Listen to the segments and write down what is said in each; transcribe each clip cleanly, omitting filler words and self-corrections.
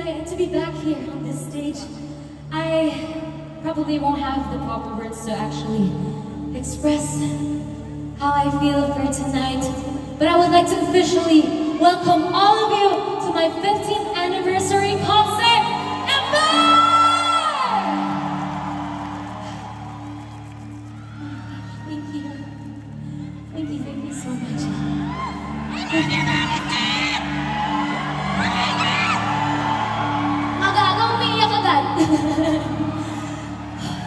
to be back here on this stage. I probably won't have the proper words to actually express how I feel for tonight, but I would like to officially welcome all of you to my 15th anniversary concert, Ember! Thank you so much.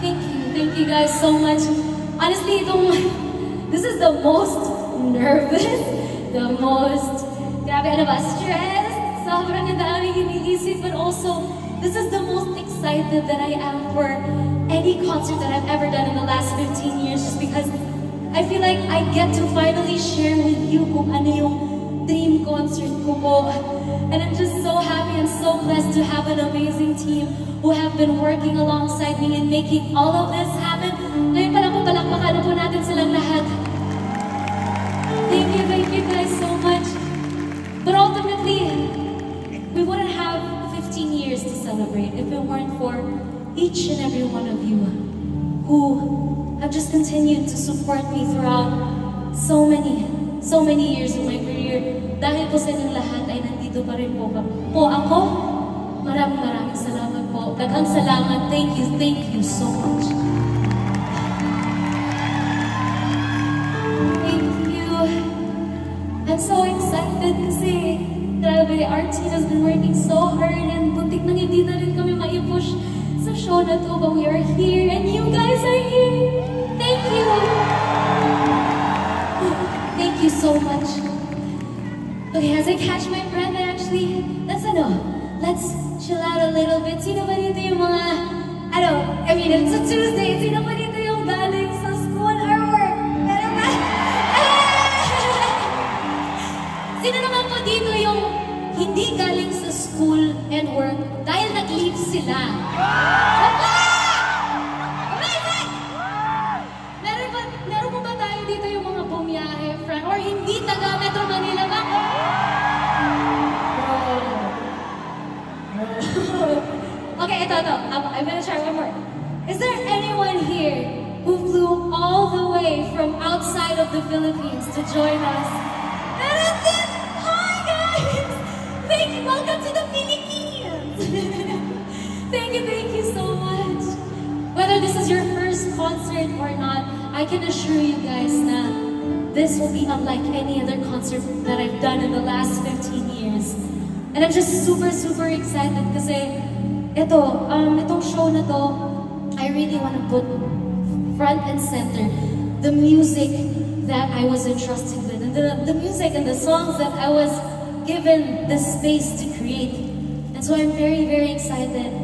Thank you guys so much. Honestly, this is the most nervous, the most, stressed, sobrang daming iniisip, but also, this is the most excited that I am for any concert that I've ever done in the last 15 years, just because I feel like I get to finally share with you kung ano yung dream concert ko po. And I'm just so happy and so blessed to have an amazing team who have been working alongside me in making all of this happen. Ngayon pa lang po, palakpakan na po natin silang lahat. Thank you guys so much. But ultimately, we wouldn't have 15 years to celebrate if it weren't for each and every one of you who have just continued to support me throughout so many years of my career. Dahil po sa inyong lahat ay nandito pa rin po ako. Maraming salamat po. Daghang salamat. Thank you so much. Thank you. I'm so excited kasi grabe, our team has been working so hard and buntik nang hindi na rin kami ma-push sa show na to, but we are here and you guys are here. Thank you. Thank you so much. Okay, as I catch my breath, let's chill out a little bit. Sino ba dito yung mga, it's a Tuesday. Sino ba dito yung galing sa school or work? Meron ba? Sino naman po dito yung hindi galing sa school and work dahil nag-leave sila? Meron po ba tayo dito yung mga bumiyahe, friend? Or hindi taga Metro Manila ba? Okay, ito. I'm gonna try one more. Is there anyone here who flew all the way from outside of the Philippines to join us? Meron din! Hi, guys! Thank you! Welcome to the Philippines! Thank you so much! Whether this is your first concert or not, I can assure you guys that this will be unlike any other concert that I've done in the last 15 years. And I'm just super excited kasi itong show na to, I really want to put front and center the music that I was entrusted with, and the music and the songs that I was given the space to create. And so I'm very excited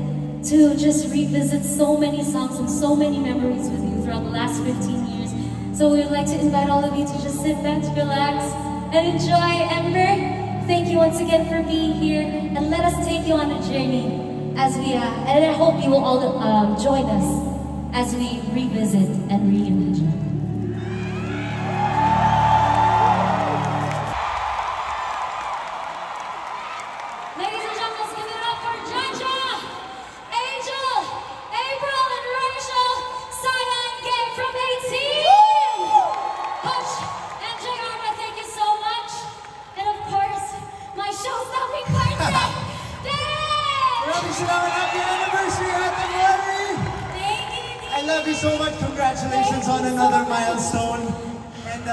to just revisit so many songs and so many memories with you throughout the last 15 years. So we would like to invite all of you to just sit back, relax, and enjoy Ember. Thank you once again for being here, and let us take you on a journey as we, and I hope you will all join us as we revisit and reimagine. Ladies and gentlemen, let's give it up for Jaja, Angel, April, and Rachel, Sana and Gabe from 18! Coach and Jayarma, thank you so much. And of course, my show-stopping partner, Happy anniversary, Ate Mary! Thank you! I love you so much. Congratulations on another milestone. And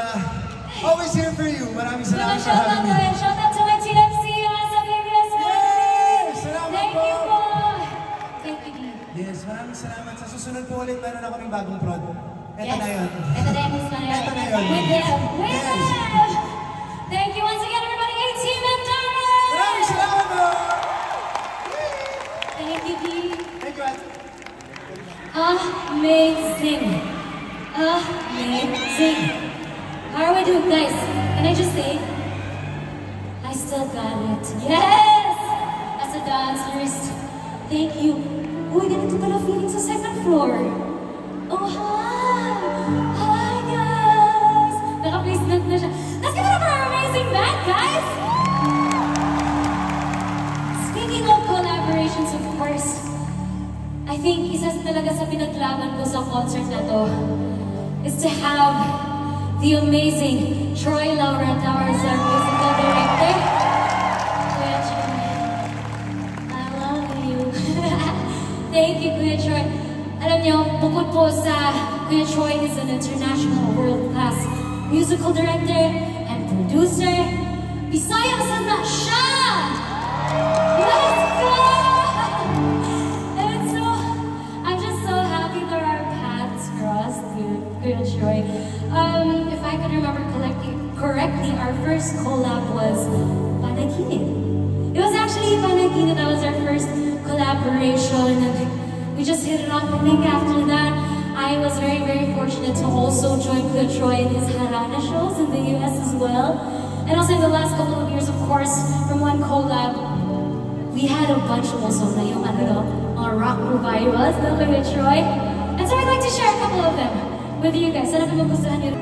always here for you. Maraming salamat for having me. Shout out to my TFC, sa ABS-CBN! Yes! Salamat Thank po! you po! Thank you. Yes, maraming salamat. Sa susunod po ulit, meron na kaming bagong prod. Ito na yun. Ito na yun. Ito na yun. With them. Yes. Thank you once again, everybody. A-Team and Darren! Maraming salamat po! Thank you, D. Thank you, Ate. Amazing. How are we doing, guys? Can I just say, I still got it. Yes! As a dancerist, thank you. Uy, ganito pala feeling sa second floor. Oh, hi! Hi, guys! Naka-placement na siya. Let's give it up for our amazing band, guys! Speaking of collaboration, kailangan ko sa concert na to is to have the amazing Troy Laura Towers, our musical director. Kuya Troy, I love you. Thank you, Kuya Troy. Alam niyo, bukod po sa Kuya Troy is an international world-class musical director and producer, Bisaya na siya! Let's go! And so, I'm just so happy that our paths crossed, Kuya Troy. If I can remember correctly, our first collab was Panaginip. It was actually Panaginip, that was our first collaboration, and we just hit it off. I think after that, I was very, very fortunate to also join Kuya Troy in his Harana shows in the US as well. And also in the last couple of years, of course, from one collab, we had a bunch also na yung rock revivals na Kuya Troy. And so I'd like to share a couple of them with you guys. Sana kung magustuhan niyo.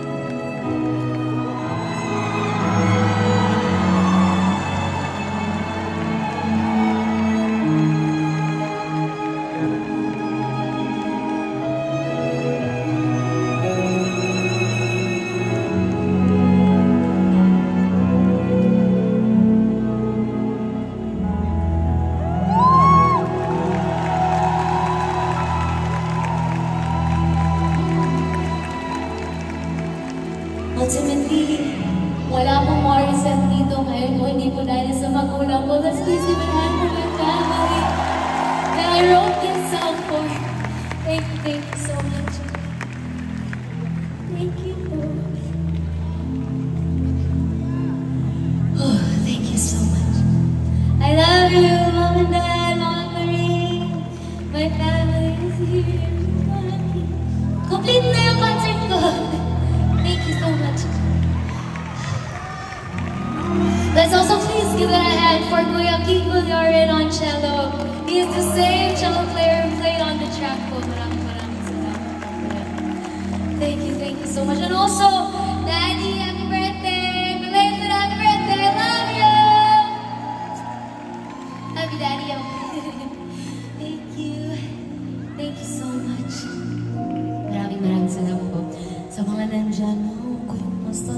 Ultimately, wala pong Morissette dito ngayon kung hindi po dahil sa magulang ko. Let's please give a hand for my family that I wrote this song for. Thank you so much. Thank you. Oh, thank you so much. I love you, Mom and Dad, Mama Marie. My family is here. Complete na yung concert ko. Thank you so much. Let's also please give it a hand for Kuya Kiko Lloren on cello. He is the same cello player who played on the track po. Maraming salamat. Thank you so much. And also, Daddy, happy birthday! Belated happy birthday! I love you! Love you, Daddy. Thank you so much. Maraming salamat po. Sa mga nandyan,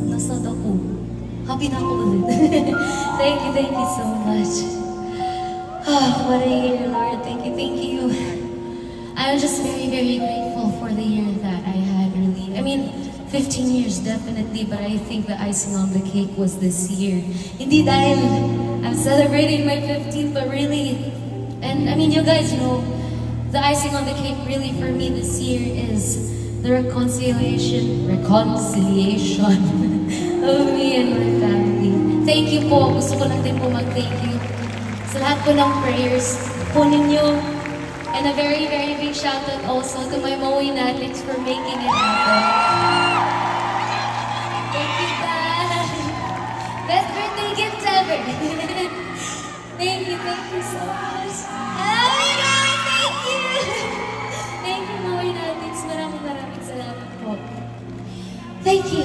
nasad ako. Happy na ako ulit. Thank you so much. Oh, what a year, Lord. Thank you. I'm just very, very grateful for the year that I had, really. I mean, 15 years definitely, but I think the icing on the cake was this year. Hindi dahil I'm celebrating my 15th, but really, and I mean, you guys know, the icing on the cake really for me this year is the reconciliation of me and my family. Thank you po. Gusto ko lang din po mag-thank you sa lahat po ng prayers po ninyo. And a very, very big shout out also to my Moinatics for making it happen. Thank you, Dad. Best birthday gift ever. Thank you so much. Oh my God, thank you. Thank you, Moinatics. Maraming salamat po. Thank you.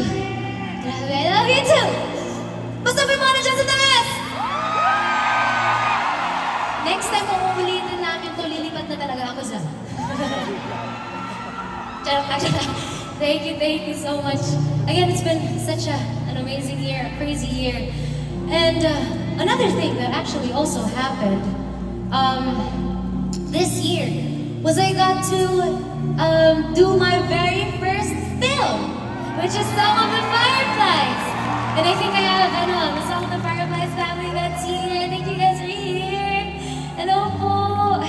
I love you too! Basta may mga nandiyan sa taas! Next time kung uulitin namin to, lilipat na talaga ako dyan. Thank you so much. Again, it's been such an amazing year, a crazy year. And another thing that actually also happened this year was I got to do my very first film, which is Song of the Fireflies. And I think I have the Song of the Fireflies family that's here. Thank you guys are here. Hello po.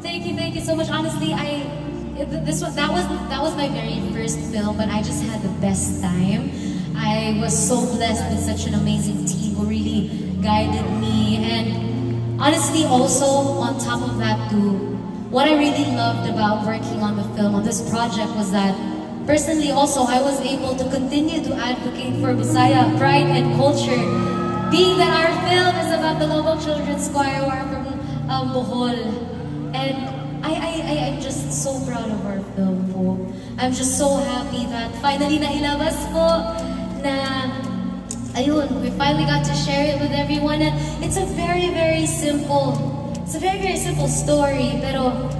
Thank you so much. Honestly, that was my very first film, but I just had the best time. I was so blessed with such an amazing team who really guided me. And honestly, also on top of that too, what I really loved about working on the film, on this project, was that personally also, I was able to continue to advocate for Bisaya pride and culture, being that our film is about the Lobo Children's Choir who are from Bohol. And I'm just so proud of our film po. I'm just so happy that finally nailabas po na ayun, we finally got to share it with everyone. And it's a very, very simple story, pero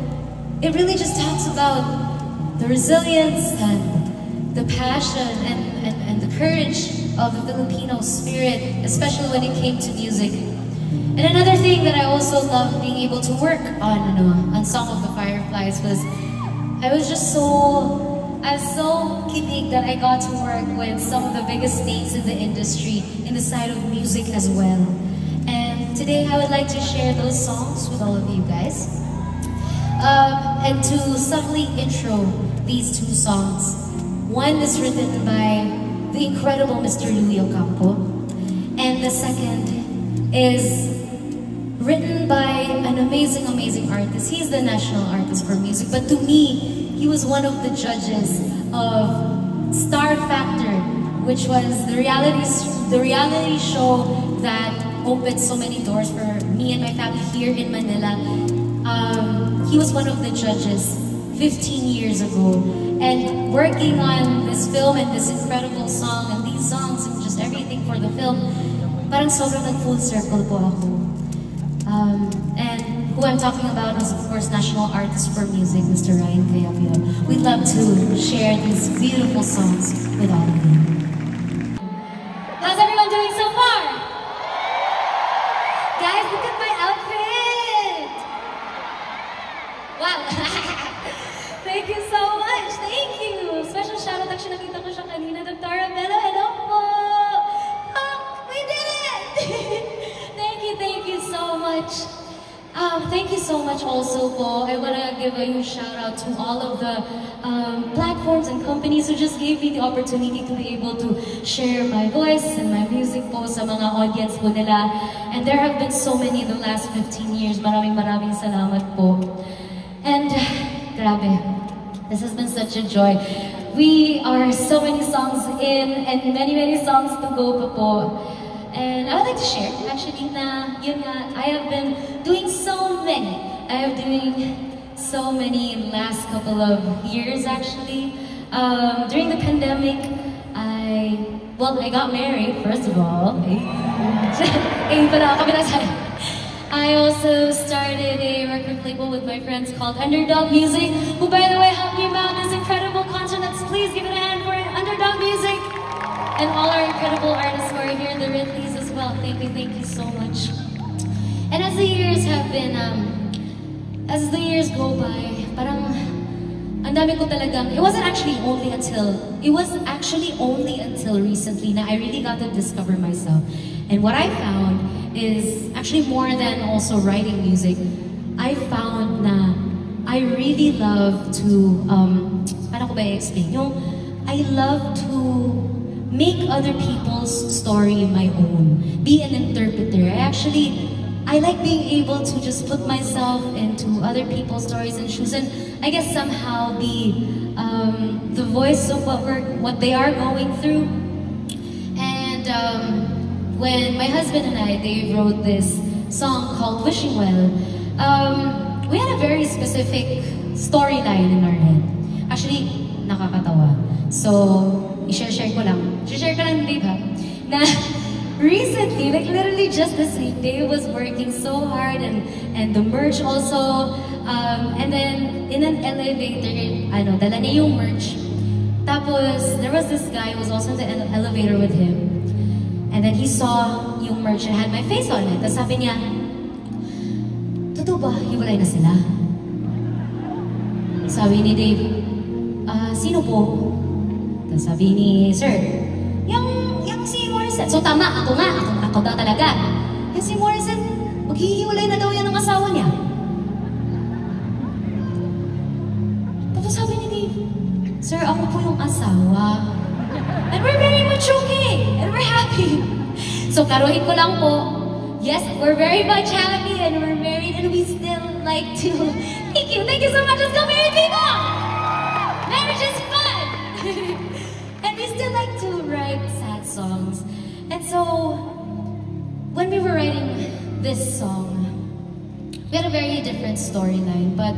it really just talks about the resilience and the passion and the courage of the Filipino spirit, especially when it came to music. And another thing that I also loved being able to work on Song of the Fireflies was I was so kinig that I got to work with some of the biggest names in the industry in the side of music as well. And today I would like to share those songs with all of you guys. And to subtly intro these two songs. One is written by the incredible Mr. Louie Ocampo, and the second is written by an amazing, amazing artist. He's the national artist for music, but to me, he was one of the judges of Star Factor, which was the reality show that opened so many doors for me and my family here in Manila. He was one of the judges 15 years ago, and working on this film and this incredible song and these songs and just everything for the film, parang sobrang nag-full circle po ako. And who I'm talking about is, of course, national artist for music, Mr. Ryan Cayapio. We'd love to share these beautiful songs with all of you. How's everyone doing so far? Guys, look at my outfit! Wow! Thank you so much! Thank you! Special shoutout, actually nakita ko siya kanina, Dr. Arabella. Hello po! Oh, we did it! Thank you so much. Thank you so much also po. I want to give a huge shout out to all of the platforms and companies who just gave me the opportunity to be able to share my voice and my music po sa mga audience po nila. And there have been so many in the last 15 years. Maraming salamat po. And grabe, this has been such a joy. We are so many songs in and many songs to go pa po. And I would like to share, actually, na yun nga, I have been doing so many. I have doing so many last couple of years, actually. During the pandemic, I got married, first of all. I also started a record label with my friends called Underdog Music, who, by the way, helped me mount this incredible consonants. Please give it a hand for Underdog Music. And all our incredible artists who are here, the Ridleys as well. Thank you so much. And as the years have been, as the years go by, parang ang dami ko talagang, it was actually only until recently na I really got to discover myself. And what I found is actually more than also writing music. I found na I really love to, paano ko ba i-explain? I love to make other people's story my own. Be an interpreter. I like being able to just put myself into other people's stories and shoes, and I guess somehow be the voice of what they are going through. And when my husband and I, Dave, wrote this song called Wishing Well, we had a very specific storyline in our head. Actually, nakakatawa. So, i-share ko lang, Dave, ha? Na recently, like literally just this week, Dave was working so hard and the merch also, and then in an elevator, dala niya yung merch. Tapos, there was this guy who was also in the elevator with him. And then he saw yung merch and had my face on it. Tapos sabi niya, totoo ba, hiwalay na sila? Sabi ni Dave, sino po? Tapos sabi ni Sir, yung si Morissette. So tama, ako daw talaga. Yung si Morissette, maghihiwalay na daw yan ng asawa niya. Tapos sabi ni Dave, Sir, ako po yung asawa. And we're very much okay. And we're happy. So klaruhin ko lang po, yes, we're very much happy and we're married and we still like to... Thank you so much, let's go married people! Marriage is fun! And we still like to write sad songs. And so, when we were writing this song, we had a very different storyline. But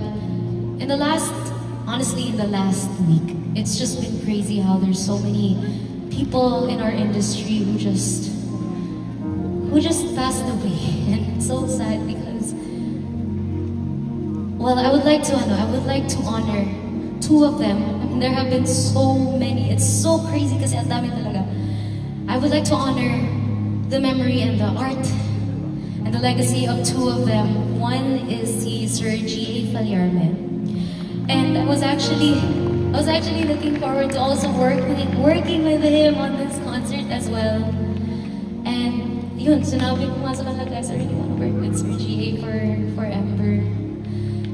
honestly, in the last week, it's just been crazy how there's so many people in our industry who just passed away. And it's so sad because Well, I would like to honor two of them. I mean, there have been so many. It's so crazy kasi ang dami talaga. I would like to honor the memory and the art and the legacy of two of them. One is the Sir G.A. Fallarme. And I was actually looking forward to also working with him on this concert as well. And yun, sinabi ko nga sa kanila, guys, I really want to work with Sir G.A. for Ember.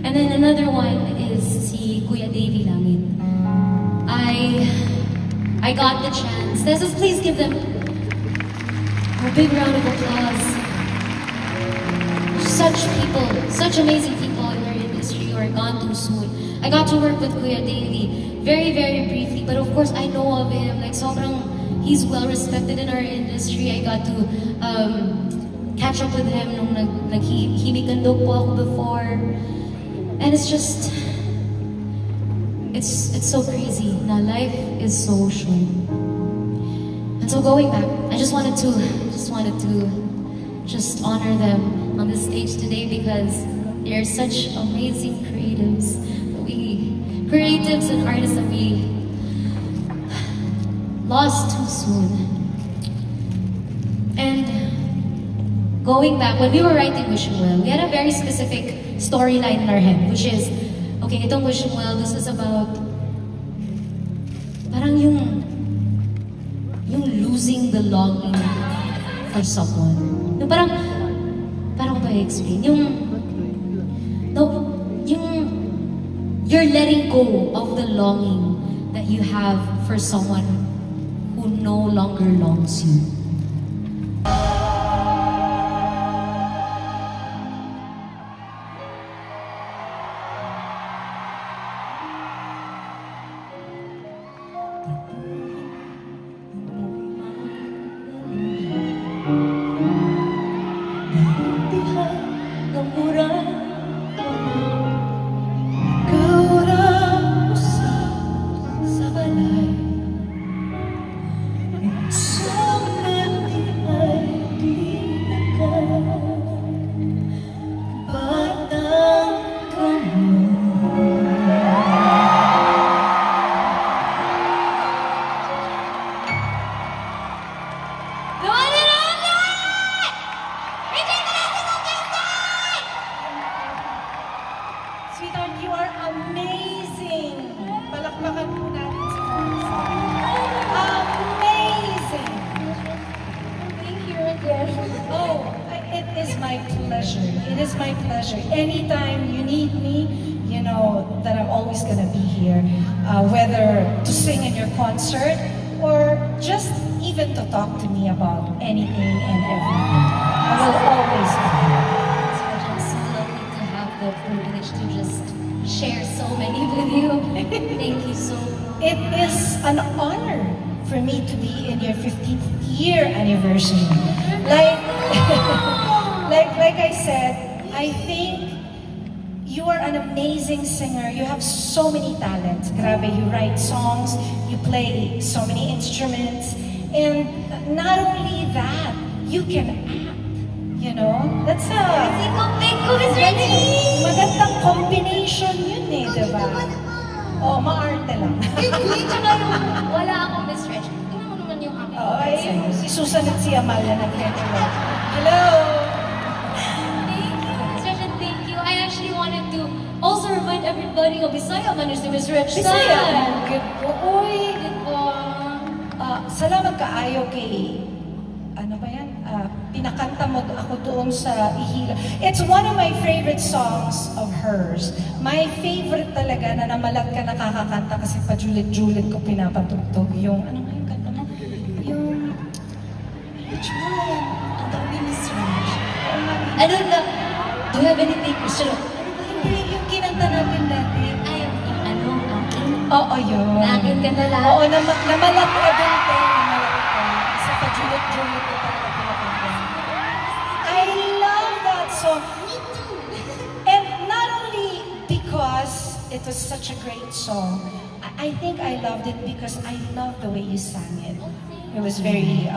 And then another one is si Kuya Davey Langit. I got the chance. Let's just please give them a big round of applause. Such people, such amazing people in our industry who are gone too soon. I got to work with Kuya Davey very, very briefly, but of course I know of him. Like sobrang, he's well respected in our industry. I got to catch up with him nung naghimikandog po ako before. And it's just, it's so crazy. Now life is so short. And so going back, I just wanted to honor them on this stage today because they're such amazing creatives. Creatives and artists that we lost too soon. And going back, when we were writing Wishing Well, we had a very specific storyline in our head, which is, okay, itong Wishing Well, this is about parang yung losing the longing for someone. Yung parang ko ba i-explain? You're letting go of the longing that you have for someone who no longer longs you. Sweetheart, you are amazing! Palakpakan po natin si amazing! Thank you again. Oh, it is my pleasure. It is my pleasure. Anytime you need me, you know that I'm always gonna be here. Whether to sing in your concert or just even to talk to me about anything and everything. I will always be here. It's so lovely to have the privilege to just share so many with you. Thank you so much. It is an honor for me to be in your 15th year anniversary. Like I said, I think you are an amazing singer. You have so many talents. Grabe, you write songs, you play so many instruments, and not only that, you can act. You know, that's a magandang combination yun eh, diba? Oh, maarte lang. Wala akong misstretch. Tingnan mo naman yung aking. Oh, ay, si Susan at si Amalia nag-retro. Hello! Thank you, Miss Rich, and thank you. I actually wanted to also remind everybody of Bisaya man is si Miss Rich. Bisaya! Good po. Uy! Good po. Salamat kaayo kay, ano ba yan? Pinakanta mo ako doon sa Ihila. It's one of my favorite songs of hers. My favorite talaga na namalat ka nakakakanta kasi pajulit-julit ko pinapatugtog yung, ano nga yung kanta mo? Yung, which one? Ang dami ni Strange. I don't know. Do you have any papers? Hindi, yung kinanta natin dati. Ay, yung ano, akin. Oo, yun. Akin ka na lang. Oo, namalat ka doon, te. Namalat ka. Sa pajulit-julit ko talaga pinapakanta. I love that song. Me too. And not only because it was such a great song, I think I loved it because I love the way you sang it. Oh, thank It was very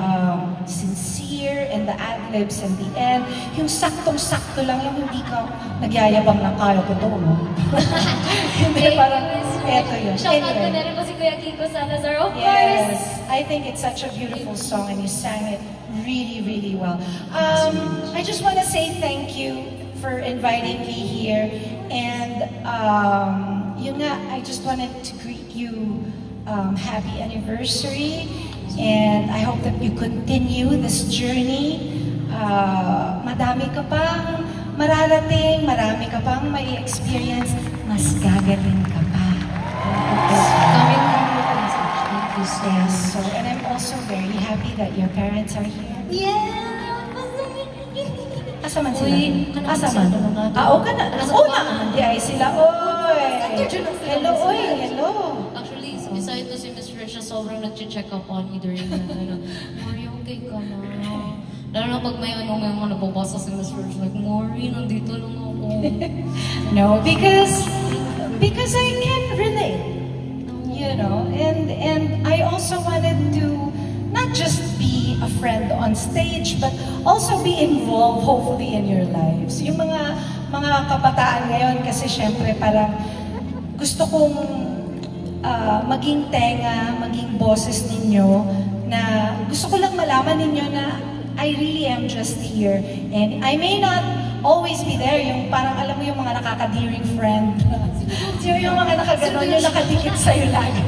sincere, and the ad-libs and the end. Yung saktong-sakto lang, yung hindi ka nagyayabang na kaya ko to, no? Hindi, parang, eto yun. Shoutout ko na rin po si Kuya Kiko Salazar, of course. Yes, I think it's such a beautiful song and you sang it really, really well. I just want to say thank you for inviting me here. And yun nga, I just wanted to greet you happy anniversary. And I hope that you continue this journey. Madami ka pang mararating, marami ka pang may experience, mas gagaling ka pa. Coming from you, thank you so much. So, and I'm also very happy that your parents are here. Yeah! Asa man sila? Uy, Asa man? Oo ka na. Oo na. Hindi ay sila. Oy! Hello, oy! Hello! Actually, beside to si Miss Risha, sobrang nag-check up on me during that. Mari, okay ka na. Lalo na pag may may mga nababasa si Miss Risha, like, Mari, nandito lang ako. No, because I can relate. You know, and I also wanted to not just be a friend on stage, but also be involved, hopefully, in your lives. Yung mga kabataan ngayon, kasi syempre parang gusto kong maging tenga, maging boses ninyo, na gusto ko lang malaman ninyo na I really am just here. And I may not always be there, yung parang alam mo yung mga nakakadiring friend. Yung mga nakaganon, yung nakadikit sa'yo lagi.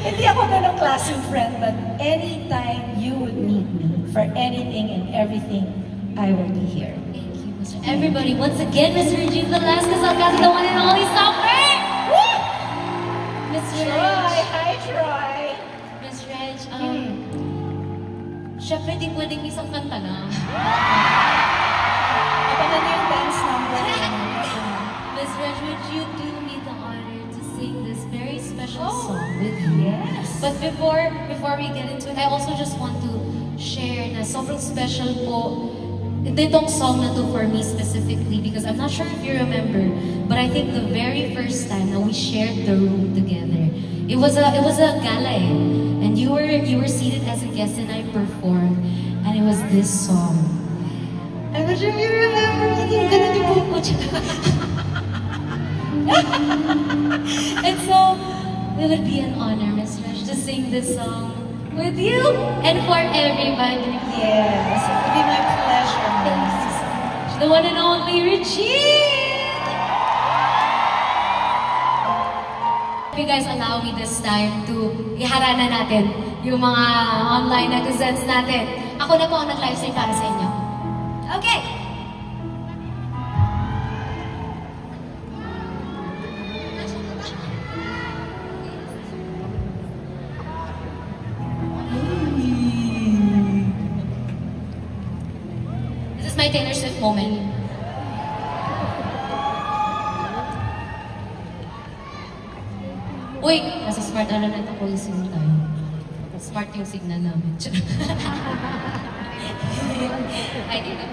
hindi ako ganong klaseng friend, but anytime you would need me for anything and everything, I will be here. Thank you, Mr. Everybody, once again, Mr. Regine Velasquez, I've got the one and only summer! Miss Troy! Reg. Hi, Troy! Miss Reg, syempre di pwedeng isang kanta lang. Abangan niyo yung dance number. Miss Reg, would you do me the honor to sing this very special song with you? Yes! But before we get into it, I also just want to share na sobrang special po itong song na to for me specifically, because I'm not sure if you remember, but I think the very first time that we shared the room together, it was a gala and you were seated as a guest and I performed, and it was this song. I'm not sure if you remember. Ganun yung buhok ko. And so, it would be an honor, Miss Resh, to sing this song with you and for everybody. Yes, it would be my pleasure. Thank you so much. The one and only Regine! If you guys allow me this time to iharana natin yung mga online netizens natin. Ako na po ang nag-live stream para sa inyo. Okay! This is my Taylor Swift moment. Uy! Nasa smart alanet ako yung signal tayo. Smart yung signal namin. I did it.